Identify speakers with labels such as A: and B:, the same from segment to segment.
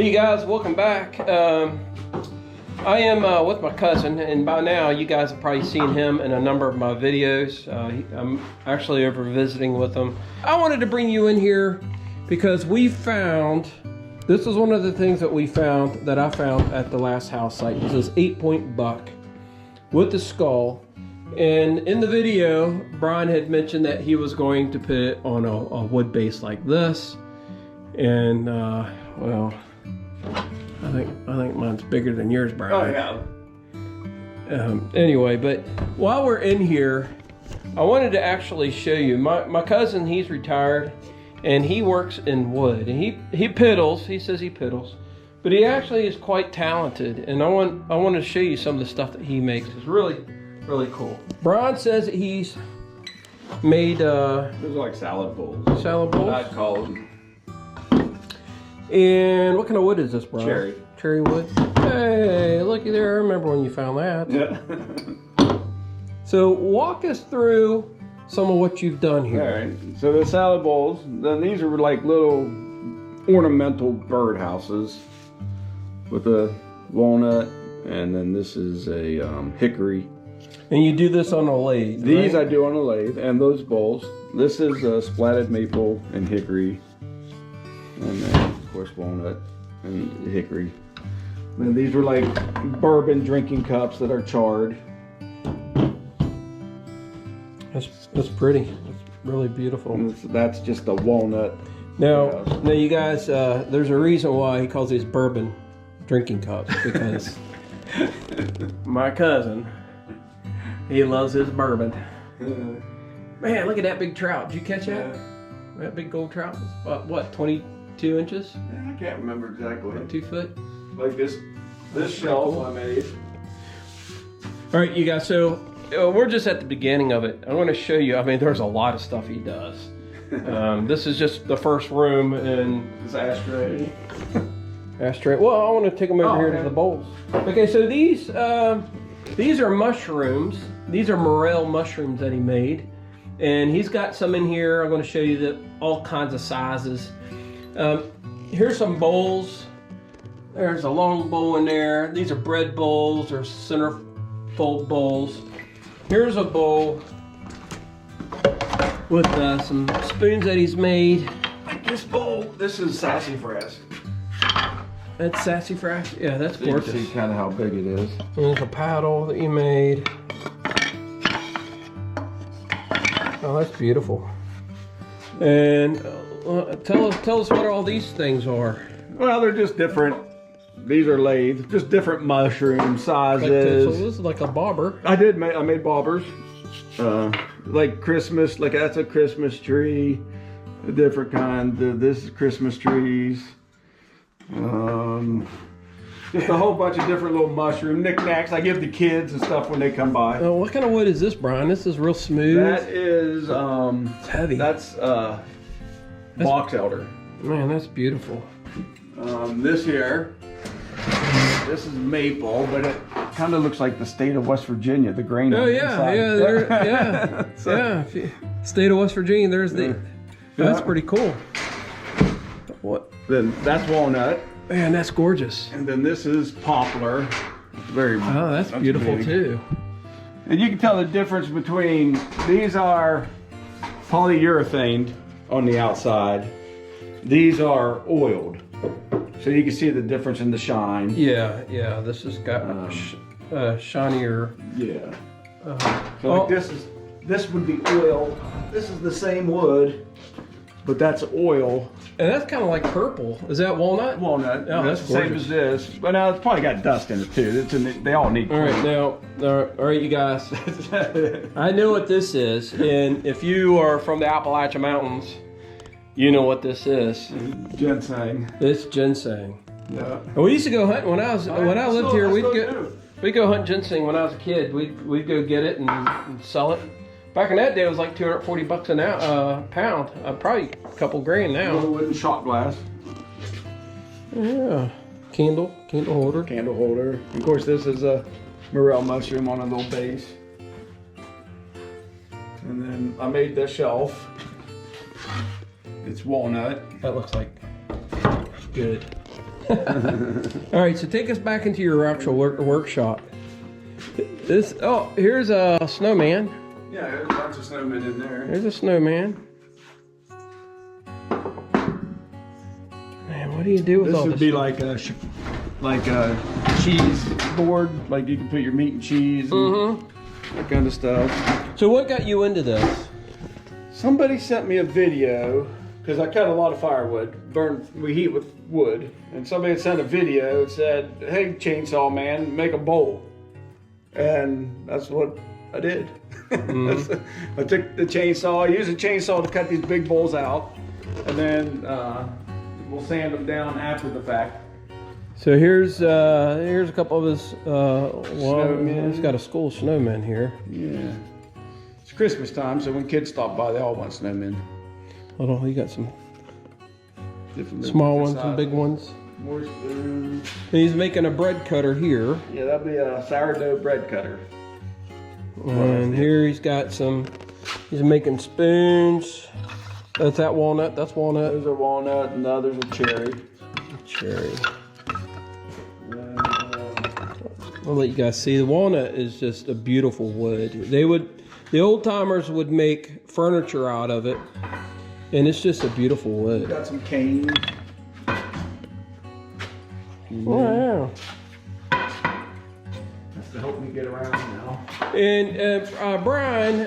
A: Hey you guys, welcome back. I am with my cousin, and by now you guys have probably seen him in a number of my videos. I'm actually over visiting with him. I wanted to bring you in here because we found, this is one of the things that we found, that I found at the last house site. This is 8-point buck with the skull. And in the video, Brian had mentioned that he was going to put it on a wood base like this. And well, I think mine's bigger than yours, Brian.
B: Oh yeah.
A: Anyway, but while we're in here, I wanted to actually show you my cousin. He's retired, and he works in wood, and he piddles. He says he piddles, but he actually is quite talented. And I want to show you some of the stuff that he makes. It's really cool. Brian says that he's made
B: Those are like salad bowls.
A: Salad bowls.
B: I'd call them.
A: And what kind of wood is this, Brian?
B: Cherry.
A: Cherry wood. Hey, looky there. I remember when you found that.
B: Yeah.
A: So walk us through some of what you've done here.
B: All right. So the salad bowls, then these are like little ornamental bird houses with a walnut, and then this is a hickory. And
A: you do this on a lathe,
B: These
A: right?
B: I do on a lathe, and those bowls. This is splatted maple and hickory, and then of course walnut and hickory. And these were like bourbon drinking cups that are charred.
A: That's pretty. It's really beautiful.
B: And that's just a walnut.
A: Now you guys, there's a reason why he calls these bourbon drinking cups, because my cousin, he loves his bourbon. Man, look at that big trout. Did you catch that?
B: Yeah.
A: That big gold trout is what, 22 inches?
B: I can't remember exactly.
A: 2 foot?
B: Like this shelf I made.
A: All right, you guys, so we're just at the beginning of it. I want to show you, I mean, there's a lot of stuff he does. This is just the first room, and
B: This ashtray.
A: ashtray. Well, I want to take them over here to the bowls. Okay, so these are mushrooms. These are morel mushrooms that he made, and he's got some in here. I'm going to show you all kinds of sizes. Here's some bowls. There's a long bowl in there. These are bread bowls or centerfold bowls. Here's a bowl with some spoons that he's made.
B: This bowl, this is sassafras.
A: That's sassafras. Yeah, that's
B: You can
A: gorgeous.
B: see kind of how big it is.
A: And there's a paddle that you made. Oh, that's beautiful. And tell us what all these things are.
B: Well, they're just different. These are lathe, just different mushroom sizes.
A: So this is like a bobber.
B: I made bobbers. Like Christmas, like that's a Christmas tree, a different kind. This is Christmas trees. Just a whole bunch of different little mushroom knickknacks I give the kids and stuff when they come by.
A: What kind of wood is this, Brian? This is real smooth.
B: That is
A: it's heavy.
B: That's box elder.
A: Man, that's beautiful.
B: This here, this is maple, but it kind of looks like the state of West Virginia, the grain.
A: Oh
B: on the
A: yeah,
B: inside.
A: yeah,
B: So-
A: yeah. State of West Virginia. There's the. That's pretty cool. What?
B: Then that's walnut,
A: Man, that's gorgeous.
B: and then this is poplar. Very.
A: Oh, that's beautiful
B: big.
A: too.
B: And you can tell the difference between these are polyurethane on the outside. These are oiled, so you can see the difference in the shine.
A: Yeah. This has got shinier.
B: Yeah. So
A: Oh.
B: like this would be oil. This is the same wood, but that's oil.
A: And that's kind of like purple. Is that walnut?
B: Walnut.
A: Oh, that's
B: the same
A: gorgeous.
B: as this. But now it's probably got dust in it too. They all need.
A: All right, now, all right, you guys. I know what this is, and if you are from the Appalachian Mountains, you know what this is.
B: Ginseng.
A: It's ginseng.
B: Yeah.
A: And we used to go hunting when I lived here.
B: We'd
A: We'd go hunt ginseng when I was a kid. We'd go get it and sell it. Back in that day, it was like $240 a pound. Probably a couple grand now.
B: Wooden shot glass.
A: Yeah. Candle holder.
B: Candle holder. Of course, this is a morel mushroom on a little base. And then I made this shelf. It's walnut.
A: That looks like good. All right, so take us back into your actual workshop. Here's a snowman.
B: Yeah, there's lots of snowmen in there.
A: There's a snowman. Man, what do you do with all this?
B: This would be like a cheese board, like you can put your meat and cheese and that kind of stuff.
A: So what got you into this?
B: Somebody sent me a video, because I cut a lot of firewood, we heat with wood, and somebody had sent a video that said, hey, chainsaw man, make a bowl. And that's what I did. I took the chainsaw, I used a chainsaw to cut these big bowls out, and then we'll sand them down after the fact.
A: So here's a couple of his,
B: snowmen.
A: He's got a school of snowmen here.
B: Yeah. It's Christmas time, so when kids stop by, they all want snowmen.
A: Hold on, you got some
B: Different
A: small ones and big ones.
B: More spoons.
A: And he's making a bread cutter here.
B: Yeah, that'll be a sourdough bread cutter.
A: And here he's got he's making spoons. That's that walnut, that's walnut.
B: Those are walnut and the others are cherry.
A: Cherry. I'll let you guys see. The walnut is just a beautiful wood. The old timers would make furniture out of it, and it's just a beautiful wood.
B: Got some cane.
A: Wow.
B: That's to help me get around now.
A: And Brian,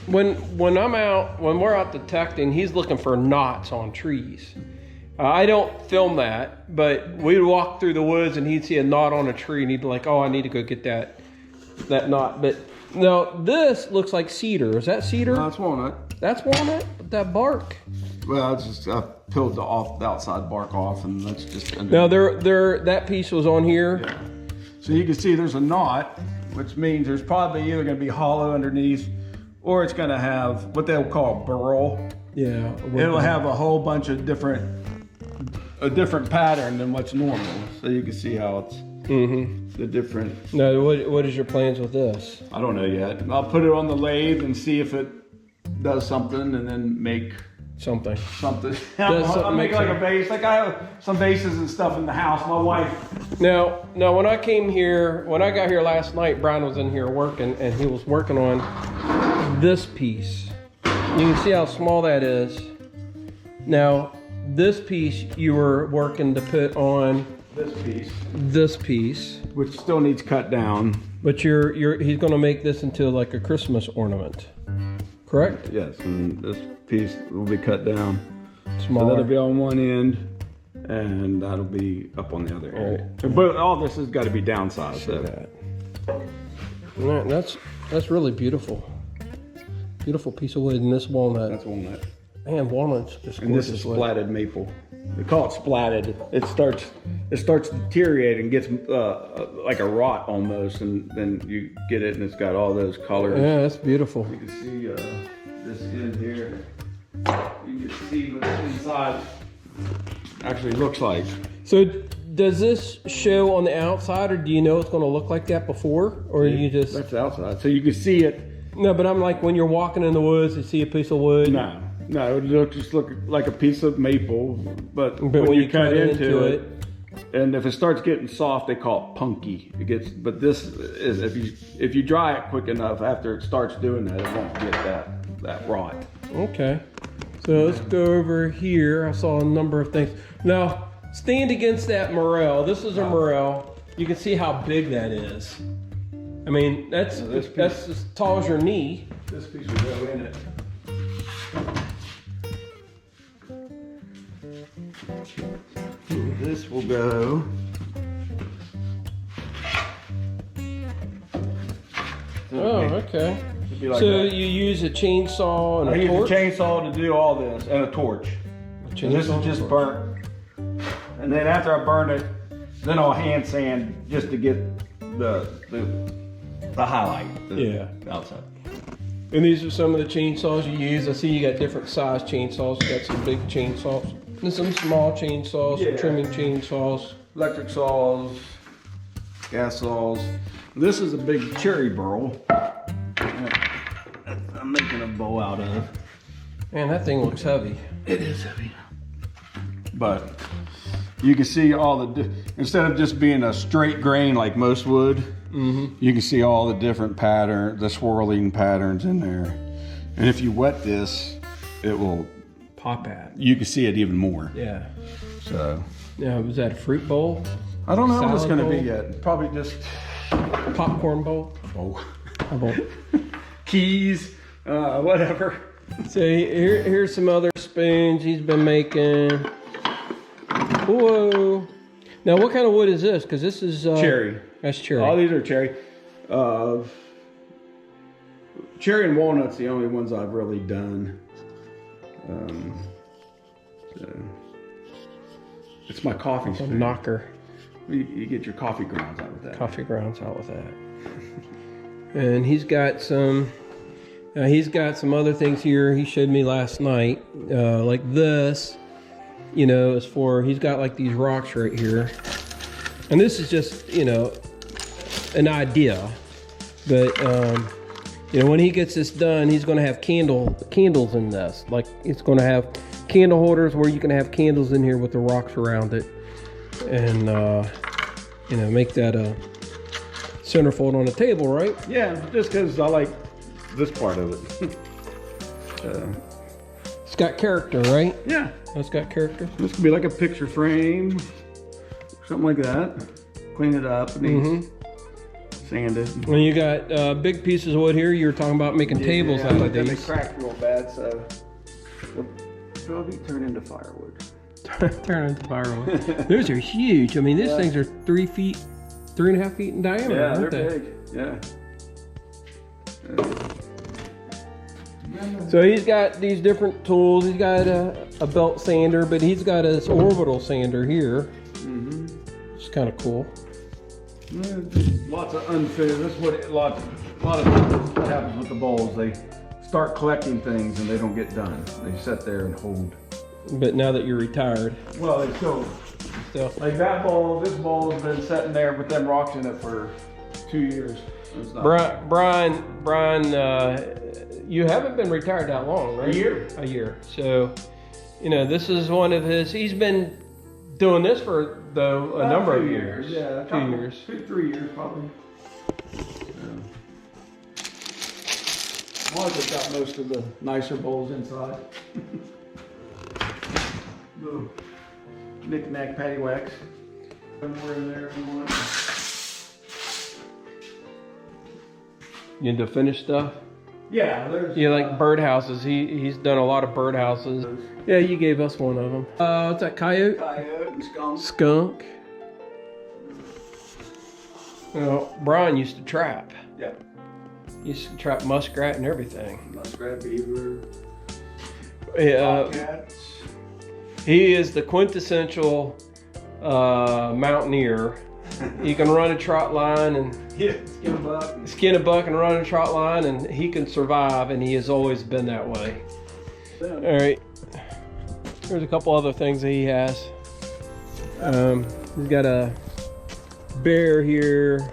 A: when we're out detecting, he's looking for knots on trees. I don't film that, but we'd walk through the woods and he'd see a knot on a tree and he'd be like, oh, I need to go get that knot. But now this looks like cedar. Is that cedar?
B: No, that's walnut.
A: That's walnut? That bark?
B: Well, it's just I peeled the outside bark off, and that's just.
A: Now that piece was on here.
B: Yeah. So you can see there's a knot, which means there's probably either going to be hollow underneath, or it's going to have what they'll call a burl.
A: Yeah.
B: It'll have a whole bunch of different pattern than what's normal. So you can see how it's the different.
A: Now, what is your plans with this?
B: I don't know yet. I'll put it on the lathe and see if it does something, and then make
A: something.
B: I'll make like a vase. Like I have some vases and stuff in the house. My wife.
A: Now, when I got here last night, Brian was in here working, and he was working on this piece. You can see how small that is. Now, this piece you were working to put on this piece,
B: which still needs cut down.
A: But he's going to make this into like a Christmas ornament, correct?
B: Yes, and this piece will be cut down.
A: Smaller.
B: So that'll be on one end, and that'll be up on the other end. But all this has got to be downsized.
A: That's really beautiful. Beautiful piece of wood, and this walnut.
B: That's walnut.
A: Man, walnut's just gorgeous.
B: And this is splatted maple. They call it splatted. It starts deteriorating, and gets like a rot almost, and then you get it, and it's got all those colors.
A: Yeah, that's beautiful.
B: You can see this end here. You can see what the inside actually looks like.
A: So does this show on the outside, or do you know it's going to look like that before, or you just?
B: That's outside, so you can see it.
A: No, but I'm like when you're walking in the woods, you see a piece of wood.
B: No, it'll just look like a piece of maple, but when you cut into it, and if it starts getting soft, they call it punky. But this is if you dry it quick enough after it starts doing that, it won't get that rot.
A: Okay, so let's go over here. I saw a number of things. Now, stand against that morel. This is a morel. You can see how big that is. I mean, that's as tall as your knee.
B: This piece will go in it. This will go.
A: Oh, okay.
B: Like
A: so
B: that.
A: you use a chainsaw and
B: I
A: a torch?
B: use a chainsaw to do all this, and a torch. And this is just burnt. And then after I burn it, then I'll hand sand just to get the highlight. Outside.
A: And these are some of the chainsaws you use. I see you got different size chainsaws. You got some big chainsaws and some small chainsaws, some trimming chainsaws.
B: Electric saws, gas saws. This is a big cherry burl. I'm making a bow out of.
A: Man, that thing looks heavy.
B: It is heavy. But you can see all the, instead of just being a straight grain like most wood, you can see all the different patterns, the swirling patterns in there. And if you wet this, it will
A: pop at.
B: You can see it even more.
A: Yeah.
B: So.
A: Yeah, was that a fruit bowl?
B: I don't know what it's going to
A: bowl?
B: be yet. Probably just
A: popcorn bowl. A bowl.
B: Keys, whatever.
A: So here's some other spoons he's been making. Whoa. Now what kind of wood is this? Because this is
B: cherry.
A: That's cherry.
B: All these are cherry. Cherry and walnut's the only ones I've really done. So it's my coffee spoon.
A: A knocker.
B: You get your coffee grounds out with that.
A: Coffee grounds out with that. And he's got some other things here he showed me last night, like this, you know, is for, he's got like these rocks right here. And this is just, you know, an idea, but you know, when he gets this done, he's going to have candles in this. Like, it's going to have candle holders where you can have candles in here with the rocks around it, and you know, make that a centerfold on the table, right?
B: Yeah, just because I like this part of it.
A: It's got character, right?
B: Yeah,
A: It's got character.
B: this could be like a picture frame, something like that. Clean it up and sand it.
A: When you got big pieces of wood here, you were talking about making tables out of
B: They
A: these.
B: crack real bad, so they'll probably turn into firewood.
A: Turn into firewood. Those are huge. I mean, these things are 3.5 feet in diameter.
B: Yeah,
A: aren't
B: they're
A: they?
B: big. Yeah.
A: So he's got these different tools. He's got a belt sander, but he's got this orbital sander here. It's kind of cool.
B: Yeah, lots of unfinished. That's what a lot of times what happens with the bowls. They start collecting things and they don't get done. They sit there and hold.
A: But now that you're retired,
B: Well, they still like that bowl. This bowl has been sitting there with them rocks in it for 2 years. It's not
A: Brian, you haven't been retired that long, right?
B: A year.
A: A year. So, you know, this is one of his. He's been doing this for a number of years.
B: Yeah,
A: 2 years.
B: 3 years probably. Martha's got most of the nicer bowls inside. Little knick-knack paddywhacks. Somewhere in there if you want.
A: You into finished stuff?
B: Yeah, there's.
A: You like birdhouses? He's done a lot of birdhouses. Yeah, you gave us one of them. What's that? Coyote?
B: Coyote and skunk.
A: Skunk. You know, Brian used to trap.
B: Yeah.
A: He used to trap muskrat and everything.
B: Muskrat, beaver,
A: Yeah,
B: cats.
A: he is the quintessential mountaineer. He can run a trot line and
B: Yeah, skin a buck.
A: skin a buck and run a trot line, and he can survive, and he has always been that way. All right, there's a couple other things that he has. He's got a bear here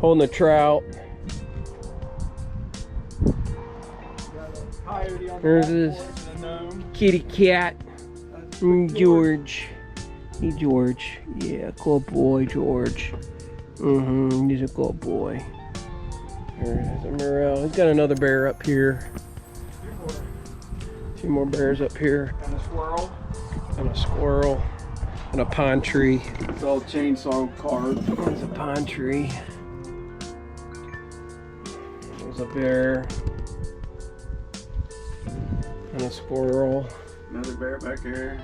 A: holding a trout. There's his kitty cat, George. Hey, George. Yeah, good boy, George. He's a good boy. There's a Morel. He's got another bear up here. Two more bears up here.
B: And a squirrel.
A: And a squirrel. And a pine tree.
B: It's all chainsaw carved.
A: There's a pine tree. There's a bear. And a squirrel.
B: Another bear back here.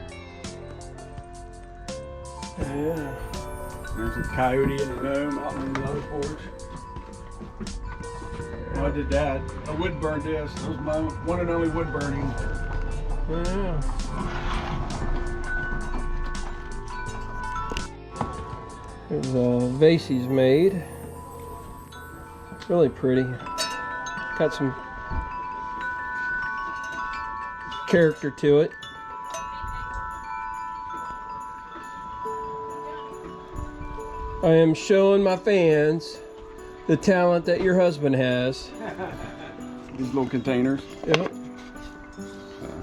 A: Yeah.
B: There's a coyote and a gnome out on the other porch. Oh, I did that. I wood burned this. This was my one and only wood burning.
A: Yeah. There's a vase he's made. Really pretty. Got some character to it. I am showing my fans the talent that your husband has.
B: These little containers.
A: Yep.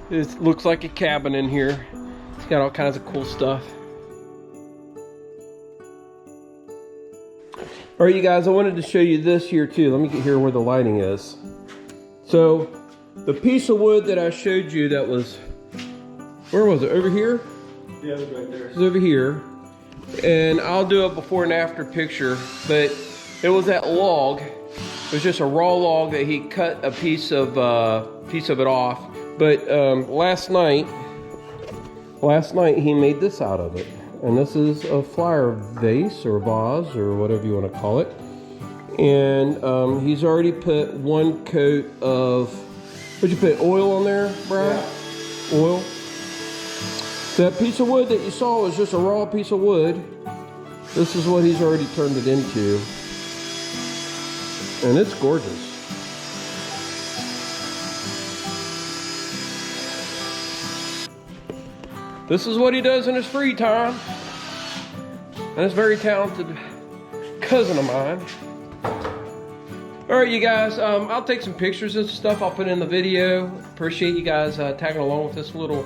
A: It looks like a cabin in here. It's got all kinds of cool stuff. All right, you guys, I wanted to show you this here too. Let me get here where the lighting is. So the piece of wood that I showed you that was, where was it? Over here?
B: Yeah, it was right there.
A: It's over here. And I'll do a before and after picture, but it was that log. It was just a raw log that he cut a piece of it off. But last night he made this out of it. And this is a flower vase or vase or whatever you want to call it. And he's already put one coat of, what'd you put, oil on there, Brian? Yeah. Oil. That piece of wood that you saw was just a raw piece of wood. This is what he's already turned it into. And it's gorgeous. This is what he does in his free time. And it's a very talented cousin of mine. All right, you guys, I'll take some pictures and stuff. I'll put in the video. Appreciate you guys tagging along with this little,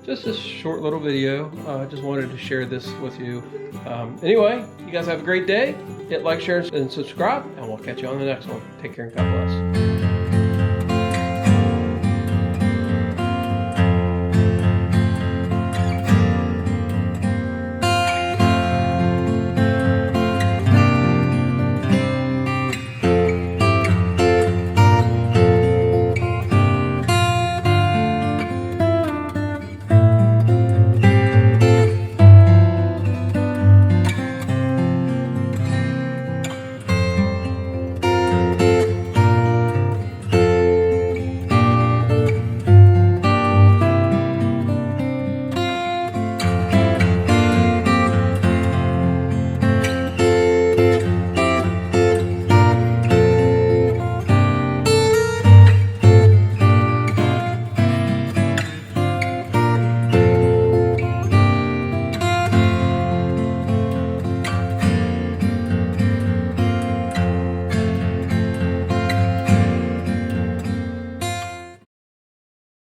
A: just this short little video. I just wanted to share this with you. Anyway, you guys have a great day. Hit like, share, and subscribe, and we'll catch you on the next one. Take care and God bless.